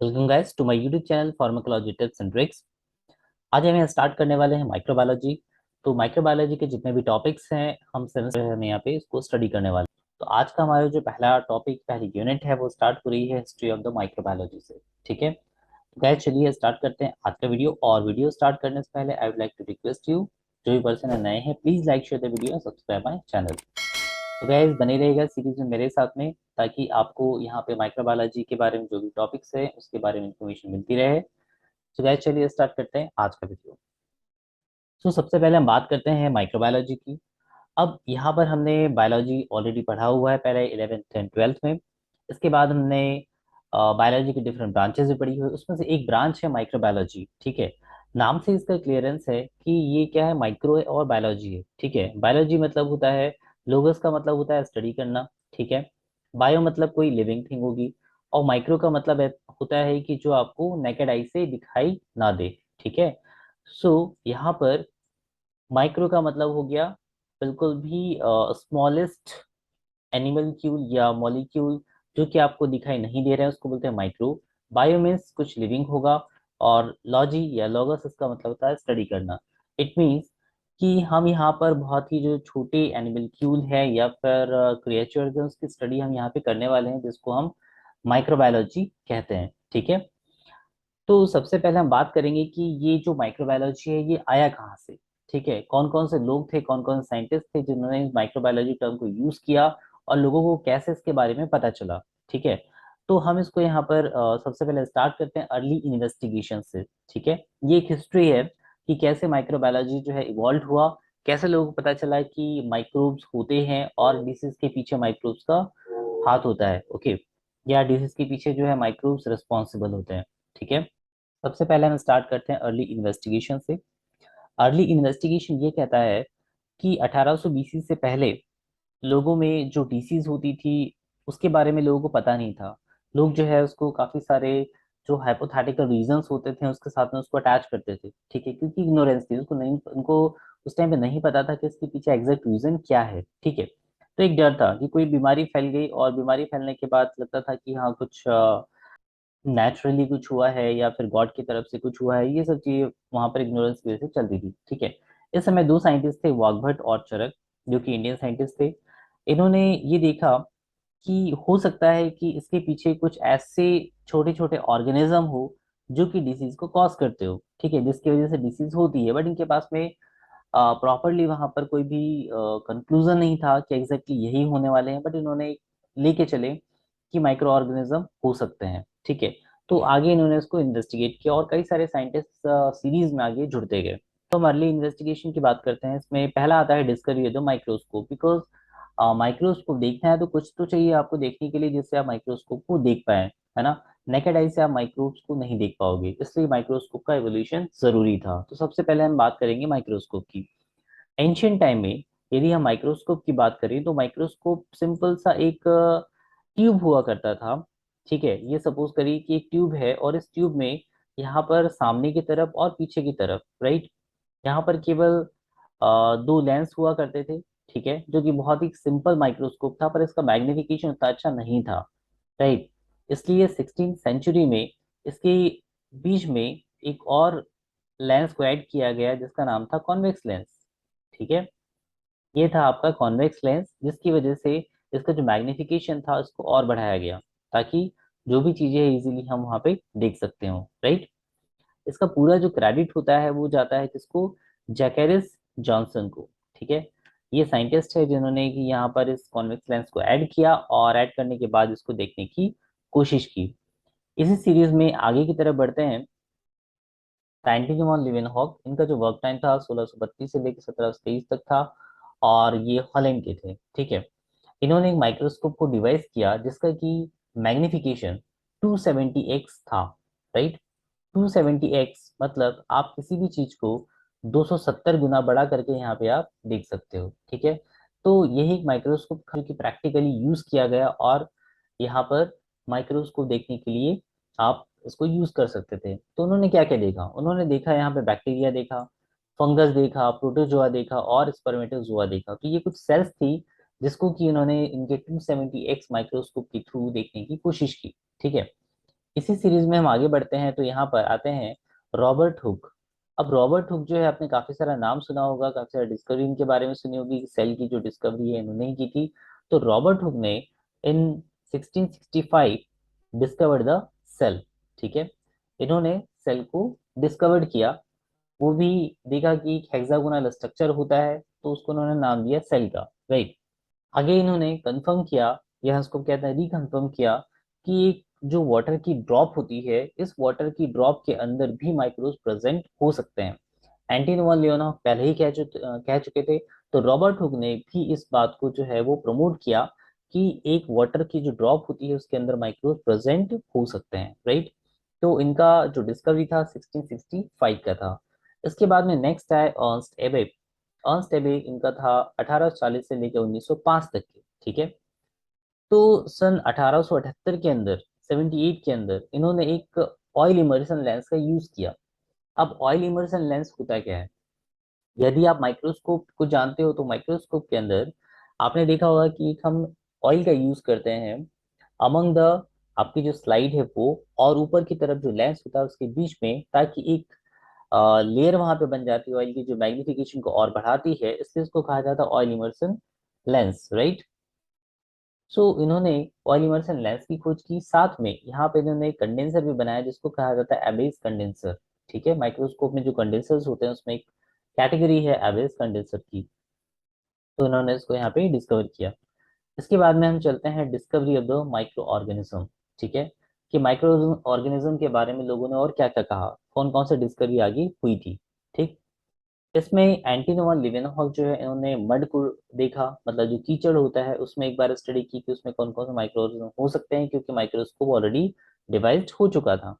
Welcome guys to my YouTube channel pharmacology tips and tricks. आज हम यहाँ start करने वाले हैं माइक्रोबायोलॉजी। तो माइक्रोबायोलॉजी के जितने भी टॉपिक्स हैं हम सेमेस्टर में यहाँ पे इसको स्टडी करने वाले हैं। तो आज का हमारा जो पहला टॉपिक पहली यूनिट है वो स्टार्ट हो रही है हिस्ट्री ऑफ द माइक्रोबायोलॉजी से। ठीक है, तो गाइस चलिए स्टार्ट करते हैं आज का वीडियो। और वीडियो स्टार्ट करने से पहले I would like to request you, जो भी पर्सन है नए हैं, please like share the video, subscribe my channel. तो गाइस बने रहेगा सीरीज में मेरे साथ में, ताकि आपको यहाँ पे माइक्रोबायोलॉजी के बारे में जो भी टॉपिक्स है उसके बारे में इंफॉर्मेशन मिलती रहे। तो गाइस चलिए स्टार्ट करते हैं आज का वीडियो। तो सबसे पहले हम बात करते हैं माइक्रोबायोलॉजी की। अब यहाँ पर हमने बायोलॉजी ऑलरेडी पढ़ा हुआ है पहले 11th एंड 12th में। इसके बाद हमने बायोलॉजी की डिफरेंट ब्रांचेस भी पढ़ी हुई, उसमें से एक ब्रांच है माइक्रोबायोलॉजी। ठीक है, नाम से इसका क्लियरेंस है कि ये क्या है, माइक्रो है और बायोलॉजी है। ठीक है, बायोलॉजी मतलब होता है, लोगस का मतलब होता है स्टडी करना। ठीक है, बायो मतलब कोई लिविंग थिंग होगी, और माइक्रो का मतलब होता है कि जो आपको नेकेड आई से दिखाई ना दे। ठीक है, सो यहाँ पर माइक्रो का मतलब हो गया बिल्कुल भी स्मॉलेस्ट एनिमल या मॉलिक्यूल जो कि आपको दिखाई नहीं दे रहे हैं उसको बोलते हैं माइक्रो। बायो मीन्स कुछ लिविंग होगा, और लॉजी या लॉगस इसका मतलब होता है स्टडी करना। इट मीन्स कि हम यहाँ पर बहुत ही जो छोटे एनिमलक्यूल है या फिर क्रिएचर्स है उसकी स्टडी हम यहाँ पे करने वाले हैं, जिसको हम माइक्रोबायोलॉजी कहते हैं। ठीक है, तो सबसे पहले हम बात करेंगे कि ये जो माइक्रोबायोलॉजी है ये आया कहाँ से। ठीक है, कौन कौन से लोग थे, कौन कौन से साइंटिस्ट थे जिन्होंने इस माइक्रोबायोलॉजी टर्म को यूज किया, और लोगों को कैसे इसके बारे में पता चला। ठीक है, तो हम इसको यहाँ पर सबसे पहले स्टार्ट करते हैं अर्ली इन्वेस्टिगेशन से। ठीक है, ये एक हिस्ट्री है कि कैसे माइक्रोबायोलॉजी जो है इवॉल्व हुआ, कैसे लोगों को पता चला कि माइक्रोब्स होते हैं और डिसीज के पीछे माइक्रोब्स का हाथ होता है। ओके, या डिसीज के पीछे जो है माइक्रोब्स रिस्पॉन्सिबल होते हैं। ठीक है, सबसे पहले हम स्टार्ट करते हैं अर्ली इन्वेस्टिगेशन से। अर्ली इन्वेस्टिगेशन ये कहता है कि 1800 बीसी से पहले लोगों में जो डिसीज होती थी उसके बारे में लोगों को पता नहीं था। लोग जो है उसको काफी सारे जो हाइपोथेटिकल रीजंस होते थे उसके साथ में उसको अटैच करते थे। ठीक है, क्योंकि इग्नोरेंस थी, उसको नहीं, उनको उस टाइम पे नहीं पता था कि इसके पीछे एग्जैक्ट रीजन क्या है। ठीक है, तो एक डर था कि कोई बीमारी फैल गई, और बीमारी फैलने के बाद लगता था कि हाँ कुछ नेचुरली कुछ हुआ है या फिर गॉड की तरफ से कुछ हुआ है। ये सब चीजें वहां पर इग्नोरेंस की वजह से चलती थी। ठीक है, इस समय दो साइंटिस्ट थे, वाग्भट और चरक, जो कि इंडियन साइंटिस्ट थे। इन्होंने ये देखा कि हो सकता है कि इसके पीछे कुछ ऐसे छोटे छोटे ऑर्गेनिज्म हो जो कि डिसीज को कॉज करते हो। ठीक है, जिसकी वजह से डिसीज होती है, बट इनके पास में प्रॉपरली वहां पर कोई भी कंक्लूजन नहीं था कि एग्जैक्टली यही होने वाले हैं, बट इन्होंने लेके चले कि माइक्रो ऑर्गेनिज्म हो सकते हैं। ठीक है, तो आगे इन्होंने इसको इन्वेस्टिगेट किया और कई सारे साइंटिस्ट सीरीज में आगे जुड़ते गए। तो हम अर्ली इन्वेस्टिगेशन की बात करते हैं। इसमें पहला आता है discovery of the microscope, because microscope देखना है तो कुछ तो चाहिए आपको देखने के लिए जिससे आप माइक्रोस्कोप को देख पाए, है ना। नेकेड आई से आप माइक्रोब्स को नहीं देख पाओगे, इसलिए माइक्रोस्कोप का एवोल्यूशन जरूरी था। तो सबसे पहले हम बात करेंगे माइक्रोस्कोप की। एंशियंट टाइम में यदि हम माइक्रोस्कोप की बात करें तो माइक्रोस्कोप सिंपल सा एक ट्यूब हुआ करता था। ठीक है, ये सपोज करिए कि एक ट्यूब है, और इस ट्यूब में यहाँ पर सामने की तरफ और पीछे की तरफ, राइट, यहाँ पर केवल दो लेंस हुआ करते थे। ठीक है, जो कि बहुत ही सिंपल माइक्रोस्कोप था, पर इसका मैग्निफिकेशन उतना अच्छा नहीं था, राइट। इसलिए 16th सेंचुरी में इसके बीच में एक और लेंस को ऐड किया गया जिसका नाम था कॉन्वेक्स लेंस। ठीक है, ये था आपका कॉन्वेक्स लेंस, जिसकी वजह से इसका जो मैग्निफिकेशन था उसको और बढ़ाया गया, ताकि जो भी चीजें हैं इजीली हम वहां पे देख सकते हो, राइट। इसका पूरा जो क्रेडिट होता है वो जाता है किसको, जैकेरिस जॉनसन को। ठीक है, ये साइंटिस्ट है जिन्होंने कि यहाँ पर इस कॉन्वेक्स लेंस को ऐड किया, और ऐड करने के बाद इसको देखने की कोशिश की। इसी सीरीज में आगे की तरफ बढ़ते हैं। साइंटिफिक ऑन लिवेनहॉक, इनका जो वर्क टाइम था 1632 से लेकर 1723 तक था, और ये हॉलैंड के थे। ठीक है, इन्होंने एक माइक्रोस्कोप को डिवाइस किया जिसका कि मैग्निफिकेशन 270x था, राइट। 270x मतलब आप किसी भी चीज को 270 गुना बड़ा करके यहाँ पे आप देख सकते हो। ठीक है, तो यही एक माइक्रोस्कोप था कि प्रैक्टिकली यूज किया गया, और यहाँ पर माइक्रोस्कोप देखने के लिए आप इसको यूज कर सकते थे। तो उन्होंने क्या क्या देखा, उन्होंने देखा यहाँ पे बैक्टीरिया देखा, फंगस देखा, प्रोटोजोआ देखा, और स्पर्मेटोजोआ देखा। तो ये कुछ सेल्स थी जिसको कि उन्होंने इनके 270x माइक्रोस्कोप के थ्रू देखने की कोशिश की। ठीक है, इसी सीरीज में हम आगे बढ़ते हैं, तो यहाँ पर आते हैं रॉबर्ट हुक। अब रॉबर्ट हुक जो है, आपने काफी सारा नाम सुना होगा, काफी सारा डिस्कवरी इनके बारे में सुनी होगी, सेल की जो डिस्कवरी है इन्होंने ही की थी। तो रॉबर्ट हुक ने इन 1665 डिस्कवर्ड द सेल। ठीक है, इन्होंने सेल को डिस्कवर्ड किया। वो भी देखा कि एक हेक्सागोनल स्ट्रक्चर होता है, तो उसको उन्होंने नाम दिया सेल का, राइट। आगे इन्होंने कंफर्म किया, या उसको कहते हैं रिकन्फर्म किया, कि एक जो वाटर की ड्रॉप होती है, इस वाटर की ड्रॉप के अंदर भी माइक्रोब्स प्रेजेंट हो सकते हैं। एंटोइन लियोनोव पहले ही कह चुके थे। तो रॉबर्ट हुक ने भी इस बात को जो है वो प्रमोट किया कि एक वाटर की जो ड्रॉप होती है उसके अंदर माइक्रोब्स प्रेजेंट हो सकते हैं, राइट। तो इनका जो डिस्कवरी था 1665 का था। इसके बाद में नेक्स्ट आए अर्नस्ट एबे। अर्नस्ट एबे इनका था 1840 से लेकर 1905 तक के, ठीक है। तो सन 1878 के अंदर, 78 के अंदर इन्होंने एक ऑयल इमर्शन लेंस का यूज किया। अब ऑयल इमर्शन लेंस होता क्या है? यदि आप माइक्रोस्कोप को जानते हो, तो माइक्रोस्कोप के अंदर आपने देखा होगा कि एक हम ऑयल का यूज करते हैं अमंग द, आपकी जो स्लाइड है वो, और ऊपर की तरफ जो लेंस होता है उसके बीच में, ताकि एक लेयर वहां पे बन जाती है ऑयल की, जो मैग्निफिकेशन को और बढ़ाती है, इसलिए इसको कहा जाता है ऑयल इमर्शन लेंस, राइट। सो इन्होंने ऑयल इमर्शन लेंस की खोज की, साथ में यहाँ पे इन्होंने एक कंडेंसर भी बनाया जिसको कहा जाता है एबेज कंडेंसर। ठीक है, माइक्रोस्कोप में जो कंडेंसर्स होते हैं उसमें एक कैटेगरी है एबेज कंडेंसर की। तो इन्होंने इसको यहाँ पे डिस्कवर किया। इसके बाद में हम चलते हैं discovery of the micro organism. ठीक है, कि माइक्रो ऑर्गेनिज्म के बारे में लोगों ने और क्या क्या कहा, कौन कौन से डिस्कवरी आगे हुई थी। ठीक, इसमें एंटीनोवा लिवेनहॉक जो है, इन्होंने मड को देखा, मतलब जो कीचड़ होता है उसमें एक बार स्टडी की कि उसमें कौन कौन से माइक्रो ऑर्गेनिज्म हो सकते हैं, क्योंकि माइक्रोस्कोप ऑलरेडी डिवाइस्ड हो चुका था।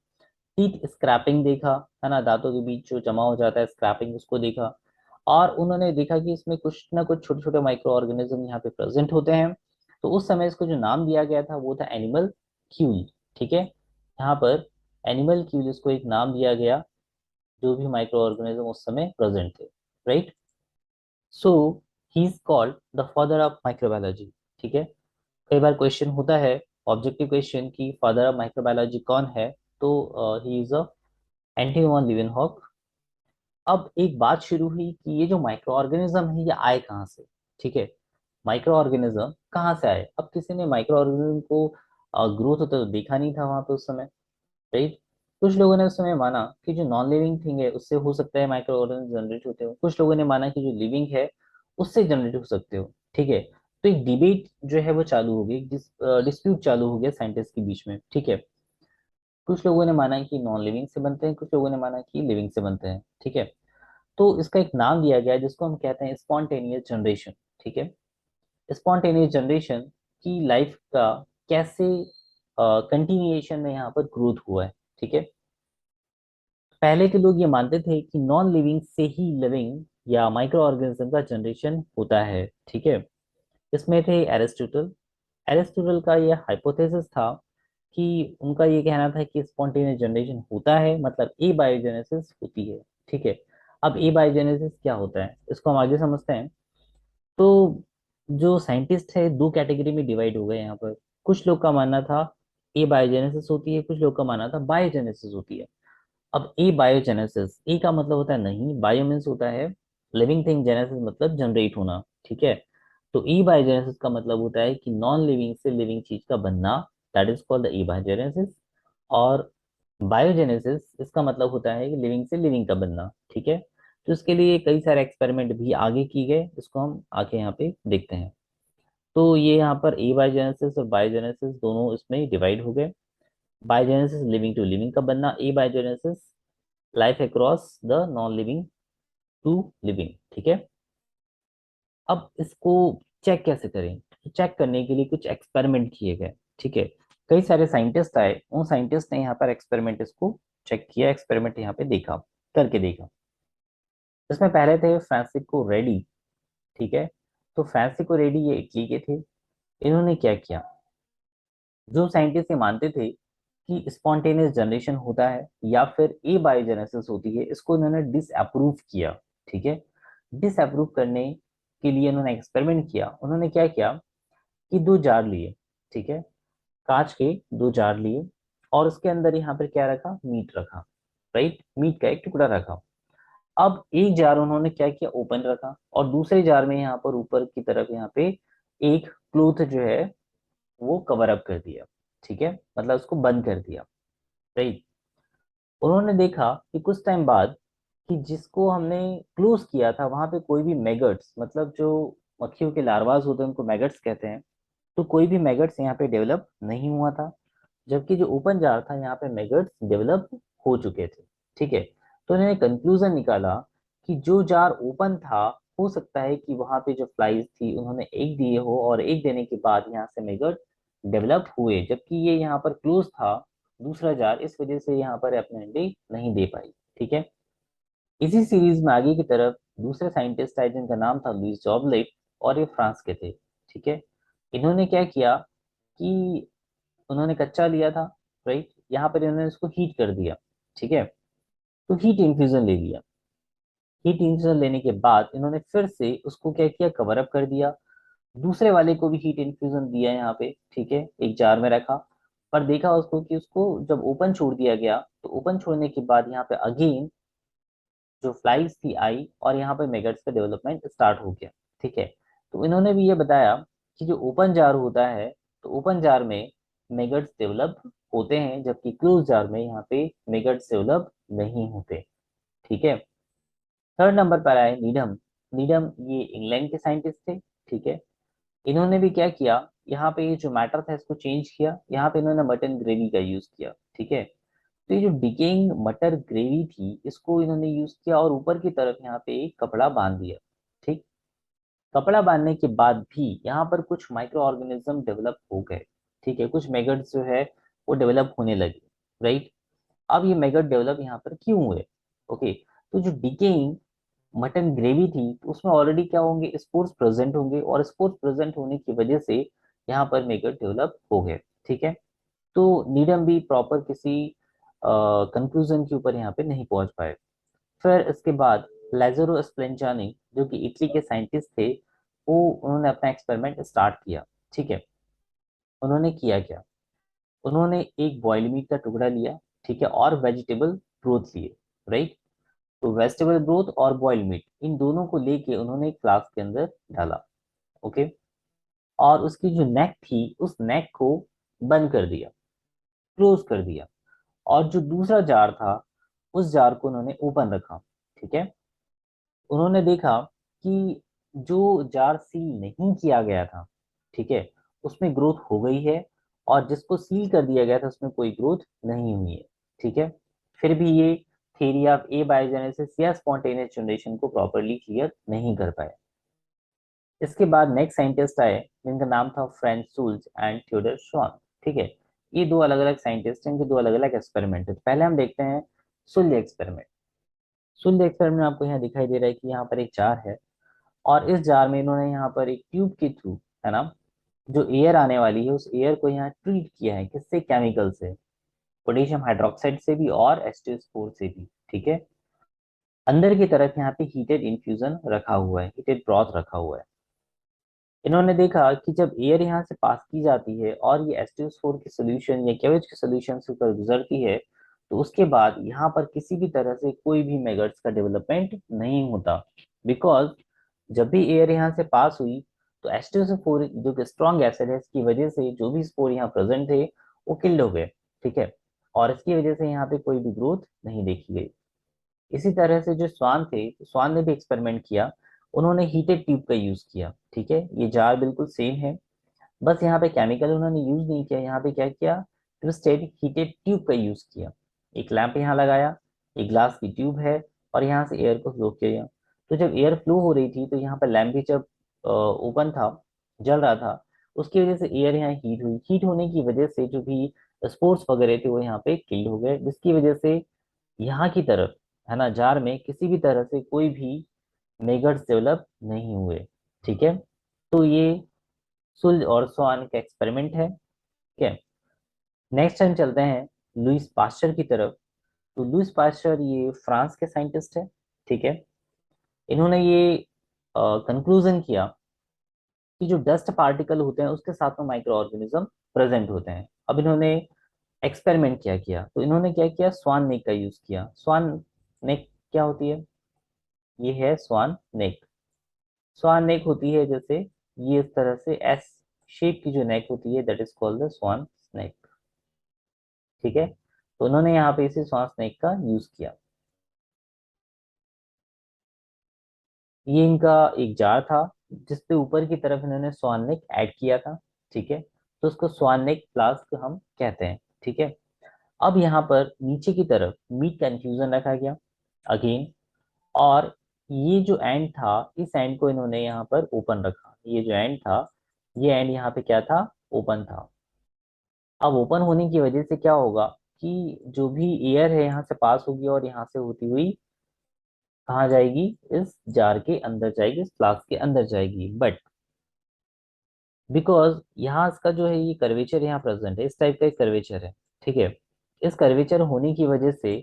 टीथ स्क्रैपिंग देखा, है ना, दांतों के बीच जो जमा हो जाता है स्क्रैपिंग, उसको देखा। और उन्होंने देखा कि इसमें कुछ ना कुछ छोटे छोटे माइक्रो ऑर्गेनिज्म यहाँ पे प्रेजेंट होते हैं। तो उस समय इसको जो नाम दिया गया था वो था एनिमल क्यूल। ठीक है, यहाँ पर एनिमल क्यूल इसको एक नाम दिया गया, जो भी माइक्रो ऑर्गेनिज्म उस समय प्रेजेंट थे, right. So he is called the father of microbiology. ठीक है, कई बार क्वेश्चन होता है, ऑब्जेक्टिव क्वेश्चन, की फादर ऑफ माइक्रोबायोलॉजी कौन है। तो he is a anti one Leeuwenhoek. अब एक बात शुरू हुई कि ये जो माइक्रो ऑर्गेनिज्म है ये आए कहाँ से। ठीक है, माइक्रो ऑर्गेनिज्म कहाँ से आए? अब किसी ने माइक्रो ऑर्गेनिज्म को ग्रोथ होता तो देखा नहीं था वहां पे उस समय, राइट। कुछ लोगों ने उस समय माना कि जो नॉन लिविंग थिंग है उससे हो सकता है माइक्रो ऑर्गेनिज्म जनरेट होते हो, कुछ लोगों ने माना कि जो लिविंग है उससे जनरेट हो सकते हो। ठीक है, तो एक डिबेट जो है वो चालू हो गई, डिस्प्यूट चालू हो गया साइंटिस्ट के बीच में। ठीक है, कुछ लोगों ने माना कि नॉन लिविंग से बनते हैं, कुछ लोगों ने माना कि लिविंग से बनते हैं। ठीक है, तो इसका एक नाम दिया गया है जिसको हम कहते हैं स्पॉन्टेनियस जनरेशन। ठीक है, स्पॉन्टेनियस जनरेशन की लाइफ का कैसे कंटिन्यूएशन में यहाँ पर ग्रोथ हुआ है। ठीक है, पहले के लोग ये मानते थे कि नॉन लिविंग से ही लिविंग या माइक्रो ऑर्गेनिज्म का जनरेशन होता है। ठीक है, इसमें थे एरिस्टोटल। एरिस्टोटल का ये हाइपोथेसिस था कि उनका ये कहना था कि स्पॉन्टेनियस जनरेशन होता है, मतलब ए बायोजेनेसिस होती है। ठीक है, अब ए बायोजेनेसिस क्या होता है इसको हम आगे समझते हैं। तो जो साइंटिस्ट है दो कैटेगरी में डिवाइड हो गए यहाँ पर। कुछ लोग का मानना था ए बायोजेनेसिस होती है, कुछ लोग का मानना था बायोजेनेसिस होती है। अब ए बायोजेनेसिस, ए का मतलब होता है नहीं, बायो मीन्स होता है लिविंग थिंग, जेनेसिस मतलब जनरेट होना। ठीक है, तो ई बायोजेनेसिस का मतलब होता है कि नॉन लिविंग से लिविंग चीज का बनना, that is called the E biogenesis. और बायोजेनेसिस इसका मतलब होता है कि लिविंग से लिविंग का बनना। ठीक है, तो इसके लिए कई सारे एक्सपेरिमेंट भी आगे किए गए, इसको हम आगे यहाँ पे देखते हैं। तो ये यहाँ पर ए बायोजेनेसिस और बायोजेनेसिस दोनों इसमें डिवाइड हो गए। बायोजेनेसिस लिविंग टू लिविंग का बनना, abiogenesis life across the non living to living. ठीक है, अब इसको चेक कैसे करें? तो चेक करने के लिए कुछ एक्सपेरिमेंट किए गए। ठीक है, कई सारे साइंटिस्ट आए, उन साइंटिस्ट ने यहाँ पर एक्सपेरिमेंट इसको चेक किया, एक्सपेरिमेंट यहाँ पे देखा, करके देखा। इसमें पहले थे फ्रांसिस्को रेडी। ठीक है, तो फ्रांसिस्को रेडी ये इटली के थे। इन्होंने क्या किया, जो साइंटिस्ट ये मानते थे कि स्पॉन्टेनियस जनरेशन होता है या फिर ए बायोजेनेसिस होती है, इसको इन्होंने डिसअप्रूव किया। ठीक है, डिसअप्रूव करने के लिए इन्होंने एक्सपेरिमेंट किया। उन्होंने क्या किया कि दो जार लिए, ठीक है, कांच के दो जार लिए, और उसके अंदर यहाँ पर क्या रखा, मीट रखा, राइट, मीट का एक टुकड़ा रखा। अब एक जार उन्होंने क्या किया, ओपन रखा, और दूसरे जार में यहाँ पर ऊपर की तरफ यहाँ पे एक क्लोथ जो है वो कवर अप कर दिया, ठीक है, मतलब उसको बंद कर दिया, राइट। उन्होंने देखा कि कुछ टाइम बाद कि जिसको हमने क्लोज किया था वहां पे कोई भी मैगट्स, मतलब जो मक्खियों के लार्वास होते हैं उनको मैगट्स कहते हैं, तो कोई भी मैगट्स यहाँ पे डेवलप नहीं हुआ था, जबकि जो ओपन जार था यहाँ पे मैगट्स डेवलप हो चुके थे, ठीक है। तो उन्होंने कंक्लूजन निकाला कि जो जार ओपन था, हो सकता है कि वहां पे जो फ्लाइज थी उन्होंने एक दिए हो और एक देने के बाद यहाँ से मैगट डेवलप हुए, जबकि ये यहाँ पर क्लोज था दूसरा जार, इस वजह से यहाँ पर अपने अंडे नहीं दे पाई, ठीक है। इसी सीरीज में आगे की तरफ दूसरे साइंटिस्ट आए जिनका नाम था लुइस जॉबलेट, और ये फ्रांस के थे, ठीक है। इन्होंने क्या किया कि उन्होंने कच्चा लिया था, राइट, यहाँ पर इन्होंने इसको हीट कर दिया, ठीक है। तो हीट इन्फ्यूजन ले लिया। हीट इन्फ्यूजन लेने के बाद इन्होंने फिर से उसको क्या किया, कवर अप कर दिया। दूसरे वाले को भी हीट इन्फ्यूजन दिया यहाँ पे, ठीक है, एक जार में रखा। पर देखा उसको कि उसको जब ओपन छोड़ दिया गया, तो ओपन छोड़ने के बाद यहाँ पे अगेन जो फ्लाइज थी आई, और यहाँ पे मेगट्स का डेवलपमेंट स्टार्ट हो गया, ठीक है। तो इन्होंने भी ये बताया कि जो ओपन जार होता है, तो ओपन जार में मेगट्स डेवलप होते हैं, जबकि क्लोज जार में यहाँ पे मेगट्स डेवलप नहीं होते, ठीक है। थर्ड नंबर पर आए नीडम। नीडम ये इंग्लैंड के साइंटिस्ट थे, ठीक है। इन्होंने भी क्या किया, यहाँ पे ये जो मैटर था इसको चेंज किया, यहाँ पे इन्होंने मटन ग्रेवी का यूज किया, ठीक है। तो ये जो डिकेइंग मटर ग्रेवी थी इसको इन्होंने यूज किया और ऊपर की तरफ यहाँ पे एक कपड़ा बांध दिया, ठीक। कपड़ा बांधने के बाद भी यहाँ पर कुछ माइक्रो ऑर्गेनिज्म डेवलप हो गए, ठीक है, कुछ मैगट्स जो है वो डेवलप होने लगे, राइट। अब ये मैगट डेवलप यहाँ पर क्यों हुए, ओके। तो जो डिकेइंग मटन ग्रेवी थी तो उसमें ऑलरेडी क्या होंगे, स्पोर्स प्रेजेंट होंगे, और स्पोर्स प्रेजेंट होने की वजह से यहाँ पर मैगट डेवलप हो गए, ठीक है। तो नीडम भी प्रॉपर किसी कंक्लूजन के ऊपर यहाँ पे नहीं पहुंच पाए। फिर इसके बाद लेज़रो स्प्लेंचानी जो कि इटली के साइंटिस्ट थे, वो उन्होंने अपना एक्सपेरिमेंट स्टार्ट किया, ठीक है। उन्होंने किया क्या, उन्होंने एक बॉइल्ड मीट का टुकड़ा लिया, ठीक है, और वेजिटेबल ब्रोथ लिए, राइट। तो वेजिटेबल ब्रोथ और बॉइल्ड मीट इन दोनों को लेके उन्होंने एक फ्लास्क के अंदर डाला, ओके। और उसकी जो नेक थी उस नेक को बंद कर दिया, क्लोज कर दिया। और जो दूसरा जार था उस जार को उन्होंने ओपन रखा, ठीक है। उन्होंने देखा कि जो जार सील नहीं किया गया था, ठीक है, उसमें ग्रोथ हो गई है, और जिसको सील कर दिया गया था उसमें कोई ग्रोथ नहीं हुई है, ठीक है। फिर भी ये थ्योरी ऑफ ए बायोजेनेसिस या स्पॉन्टेनियस जनरेशन को प्रॉपरली क्लियर नहीं कर पाए। इसके बाद नेक्स्ट साइंटिस्ट आए जिनका नाम था फ्रेंच सुल्ज एंड थियोडर श्वान, ठीक है। ये दो अलग अलग साइंटिस्ट हैं, इनके दो अलग अलग एक्सपेरिमेंट है। पहले हम देखते हैं सुल्ज एक्सपेरिमेंट। सुल्ज एक्सपेरिमेंट आपको यहाँ दिखाई दे रहा है कि यहाँ पर एक जार है, और इस जार में इन्होंने यहाँ पर एक ट्यूब के थ्रू, है ना, जो एयर आने वाली है उस एयर को यहाँ ट्रीट किया है, किससे, केमिकल से, पोटेशियम हाइड्रोक्साइड से भी और H2SO4 से भी, ठीक है। अंदर की तरफ यहाँ पे हीटेड इन्फ्यूजन रखा हुआ है, हीटेड ब्रॉथ रखा हुआ है। इन्होंने देखा कि जब एयर यहाँ से पास की जाती है और ये H2SO4 की सोल्यूशन या केवेज के सोल्यूशन से ऊपर गुजरती है, तो उसके बाद यहाँ पर किसी भी तरह से कोई भी मेगट्स का डेवलपमेंट नहीं होता, बिकॉज जब भी एयर यहाँ से पास हुई तो H2SO4 जो कि स्ट्रॉन्ग एसिड है, इसकी वजह से जो भी स्पोर यहाँ प्रेजेंट थे वो किल्ड हो गए, ठीक है। और इसकी वजह से यहाँ पे कोई भी ग्रोथ नहीं देखी गई। इसी तरह से जो स्वान थे, स्वान ने भी एक्सपेरिमेंट किया। उन्होंने हीटेड ट्यूब का यूज किया, ठीक है, ये जार बिल्कुल सेम है, बस यहाँ पे केमिकल उन्होंने यूज नहीं किया, यहाँ पे क्या किया, ट्विस्टेड हीटेड ट्यूब का यूज किया। एक लैंप यहाँ लगाया, एक ग्लास की ट्यूब है, और यहाँ से एयर को फ्लो किया। तो जब एयर फ्लो हो रही थी तो यहाँ पर लैंप भी जब ओपन था, जल रहा था, उसकी वजह से एयर यहाँ हीट हुई, हीट होने की वजह से जो भी स्पोर्ट्स वगैरह थे वो यहाँ पे किल्ड हो गए, जिसकी वजह से यहाँ की तरफ, है ना, जार में किसी भी तरह से कोई भी मेगट्स डेवलप नहीं हुए, ठीक है। तो ये सुल्ज और स्वान का एक्सपेरिमेंट है, ठीक है। नेक्स्ट टाइम चलते हैं लुइस पास्चर की तरफ। तो लुइस पास्चर ये फ्रांस के साइंटिस्ट है, ठीक है। इन्होंने ये कंक्लूजन किया कि जो डस्ट पार्टिकल होते हैं उसके साथ में माइक्रो ऑर्गेनिज्म प्रेजेंट होते हैं। अब इन्होंने एक्सपेरिमेंट क्या किया, तो इन्होंने क्या किया, स्वान नेक का यूज किया। स्वान नेक क्या होती है, ये है स्वान नेक। स्वान नेक होती है जैसे ये इस तरह से एस शेप की जो नेक होती है, that is called the swan snake. ठीक है, तो उन्होंने यहाँ पे इसे स्वान स्नेक का यूज किया। ये इनका एक जार था जिसपे ऊपर की तरफ इन्होंने स्वान नेक ऐड किया था। ठीक है, तो उसको स्वान नेक फ्लास्क हम कहते हैं। ठीक है, अब यहाँ पर नीचे की तरफ मीट का इन्फ्यूजन रखा गया अगेन, और ये जो एंड था, इस एंड को इन्होंने यहाँ पर ओपन रखा। ये जो एंड था, ये एंड यहाँ पे क्या था, ओपन था। अब ओपन होने की वजह से क्या होगा कि जो भी एयर है यहाँ से पास होगी और यहाँ से होती हुई कहाँ जाएगी, इस जार के अंदर जाएगी, इस फ्लास्क के अंदर जाएगी। बट बिकॉज यहाँ इसका जो है ये कर्वेचर यहाँ प्रेजेंट है, इस टाइप का एक कर्वेचर है। ठीक है, इस कर्वेचर होने की वजह से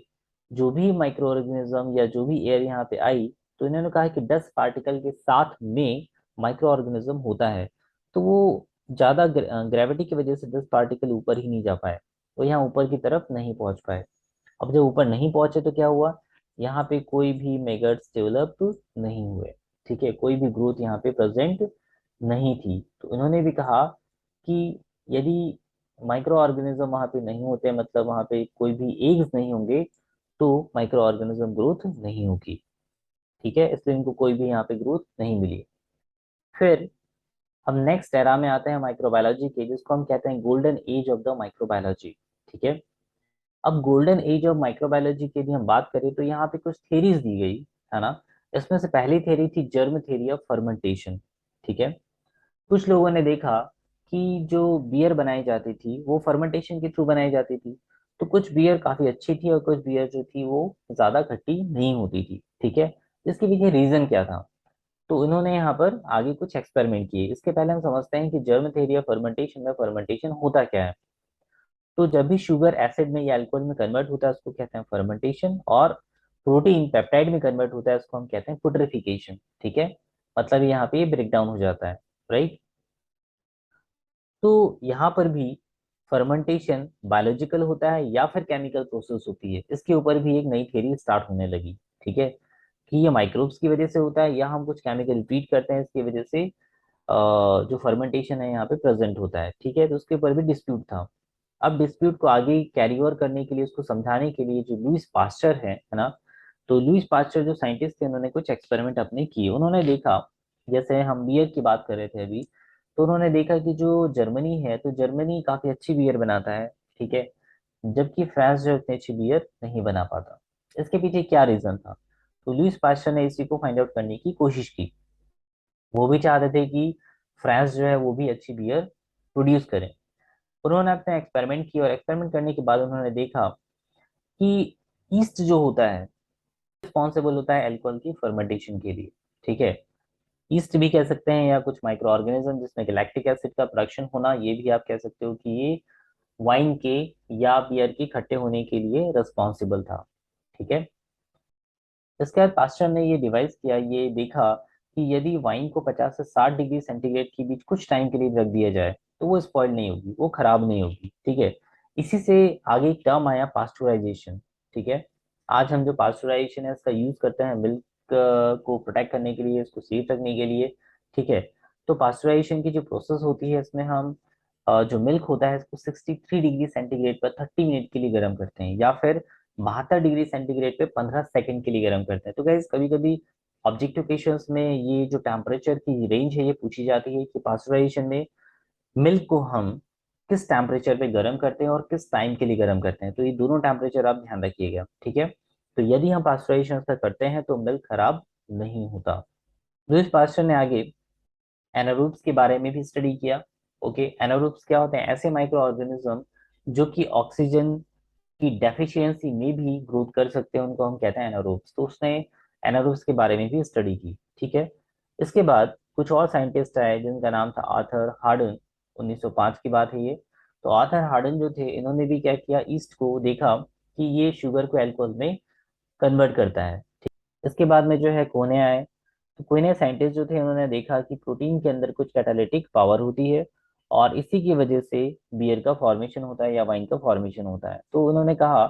जो भी माइक्रो ऑर्गेनिज्म या जो भी एयर यहाँ पे आई, तो इन्होंने कहा कि 10 पार्टिकल के साथ में माइक्रो ऑर्गेनिज्म होता है। तो वो ज्यादा ग्रेविटी की वजह से 10 पार्टिकल ऊपर ही नहीं जा पाए, वो यहाँ ऊपर की तरफ नहीं पहुंच पाए। अब जब ऊपर नहीं पहुंचे तो क्या हुआ, यहाँ पे कोई भी मेगट्स डेवलप नहीं हुए। ठीक है, कोई भी ग्रोथ यहाँ पे प्रेजेंट नहीं थी। तो इन्होंने भी कहा कि यदि माइक्रो ऑर्गेनिज्म वहां पे नहीं होते, मतलब वहां पे कोई भी एग्स नहीं होंगे, तो माइक्रो ऑर्गेनिज्म ग्रोथ नहीं होगी। ठीक है, इसलिए इनको कोई भी यहाँ पे ग्रोथ नहीं मिली। फिर हम नेक्स्ट एरा में आते हैं माइक्रोबायोलॉजी के, जिसको हम कहते हैं golden age of the microbiology. ठीक है, अब गोल्डन एज ऑफ माइक्रोबायोलॉजी की यदि हम बात करें तो यहाँ पे कुछ थेरीज दी गई है ना। इसमें से पहली थेरी थी जर्म थेरी ऑफ फर्मेंटेशन। ठीक है, कुछ लोगों ने देखा कि जो बियर बनाई जाती थी वो फर्मेंटेशन के थ्रू बनाई जाती थी। तो कुछ बियर काफी अच्छी थी और कुछ बियर जो थी वो ज्यादा खट्टी नहीं होती थी। ठीक है, इसके पीछे रीजन क्या था, तो इन्होंने यहाँ पर आगे कुछ एक्सपेरिमेंट किए। इसके पहले हम समझते हैं कि जर्म थेरी ऑफ फर्मेंटेशन में फर्मेंटेशन होता क्या है। तो जब भी शुगर एसिड में या अल्कोहल में कन्वर्ट होता है उसको कहते हैं फर्मेंटेशन, और प्रोटीन पेप्टाइड में कन्वर्ट होता है उसको हम कहते हैं पुट्रिफिकेशन। ठीक है, मतलब यहाँ पे ये ब्रेक डाउन हो जाता है, राइट। तो यहाँ पर भी फर्मेंटेशन बायोलॉजिकल होता है या फिर केमिकल प्रोसेस होती है, इसके ऊपर भी एक नई थ्योरी स्टार्ट होने लगी। ठीक है, कि ये माइक्रोब्स की वजह से होता है या हम कुछ केमिकल ट्रीट करते हैं इसकी वजह से जो फर्मेंटेशन है यहाँ पे प्रेजेंट होता है। ठीक है, तो उसके ऊपर भी डिस्प्यूट था। अब डिस्प्यूट को आगे कैरी ओवर करने के लिए, उसको समझाने के लिए जो लुईस पास्चर है ना, तो लुईस पास्चर जो साइंटिस्ट थे उन्होंने कुछ एक्सपेरिमेंट अपने किए। उन्होंने देखा, जैसे हम बियर की बात कर रहे थे अभी, तो उन्होंने देखा कि जो जर्मनी है, तो जर्मनी काफी अच्छी बियर बनाता है। ठीक है, जबकि फ्रांस जो इतनी अच्छी बियर नहीं बना पाता। इसके पीछे क्या रीजन था, तो लुईस पास्चर ने इसी को फाइंड आउट करने की कोशिश की। वो भी चाहते थे कि फ्रांस जो है वो भी अच्छी बियर प्रोड्यूस करे। उन्होंने अपने एक्सपेरिमेंट किए और एक्सपेरिमेंट करने के बाद उन्होंने देखा कि ईस्ट जो होता है रिस्पॉन्सिबल होता है अल्कोहल की फर्मेंटेशन के लिए। ठीक है, ईस्ट भी कह सकते हैं या कुछ माइक्रो ऑर्गेनिज्म जिसमें लैक्टिक एसिड का प्रोडक्शन होना, ये भी आप कह सकते हो कि ये वाइन के या बियर के खट्टे होने के लिए रिस्पॉन्सिबल था। ठीक है, इसके बाद पास्टर ने ये डिवाइस किया, ये देखा कि यदि वाइन को 50 से 60 डिग्री सेंटीग्रेड के बीच कुछ टाइम के लिए रख दिया जाए तो वो स्पॉइल नहीं होगी, वो खराब नहीं होगी। ठीक है, इसी से आगे एक टर्म आया पास्चुराइजेशन। ठीक है, आज हम जो पास्चुराइजेशन है इसका यूज करते हैं मिल्क को प्रोटेक्ट करने के लिए, इसको सेफ रखने के लिए। ठीक है, तो पास्चुराइजेशन की जो प्रोसेस होती है इसमें हम जो मिल्क होता है इसको 63 डिग्री सेंटीग्रेड पर 30 मिनट के लिए गर्म करते हैं, या फिर 72 डिग्री सेंटीग्रेड पे 15 सेकंड के लिए गर्म करते हैं। तो गाइस कभी कभी ऑब्जेक्टिव क्वेश्चंस में ये जो टेम्परेचर की रेंज है ये पूछी जाती है कि पास्चुराइजेशन में मिल्क को हम किस टेम्परेचर पे गर्म करते हैं और किस टाइम के लिए गर्म करते हैं। तो ये दोनों टेम्परेचर आप ध्यान रखिएगा। ठीक है, तो यदि हम पास्चुराइजेशन का करते हैं तो मिल्क खराब नहीं होता। लुईस पास्चर ने आगे एनारोब्स के बारे में भी स्टडी किया। ओके, एनारोब्स क्या होते हैं, ऐसे माइक्रो ऑर्गेनिज्म जो कि ऑक्सीजन की डेफिशिएंसी में भी ग्रोथ कर सकते हैं, उनको हम कहते हैं एनारोब्स। तो उसने एनारोब्स के बारे में भी स्टडी की। ठीक है, इसके बाद कुछ और साइंटिस्ट आए जिनका नाम था आर्थर हार्डन। 1905 की बात है ये। तो आर्थर हार्डन जो थे इन्होंने भी क्या किया, ईस्ट को देखा कि ये शुगर को अल्कोहल में कन्वर्ट करता है। इसके बाद में जो है कोने आए। तो कोने साइंटिस्ट जो थे उन्होंने देखा कि प्रोटीन के अंदर कुछ कैटालिटिक पावर होती है, और इसी की वजह से बियर का फॉर्मेशन होता है या वाइन का फॉर्मेशन होता है। तो उन्होंने कहा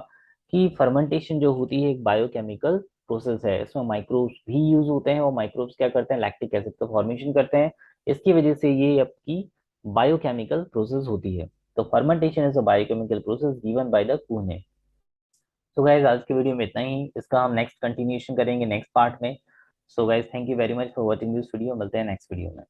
कि फर्मेंटेशन जो होती है एक बायोकेमिकल प्रोसेस है, इसमें माइक्रोब्स भी यूज होते हैं और माइक्रोब्स क्या करते हैं, लैक्टिक एसिड का फॉर्मेशन करते हैं। इसकी वजह से ये आपकी बायोकेमिकल प्रोसेस होती है। तो fermentation is a biochemical process given by the Kuhne. So guys आज की वीडियो में इतना ही, इसका हम नेक्स्ट कंटिन्यूएशन करेंगे नेक्स्ट पार्ट में। So guys thank you very much for watching this video, मिलते हैं नेक्स्ट वीडियो में।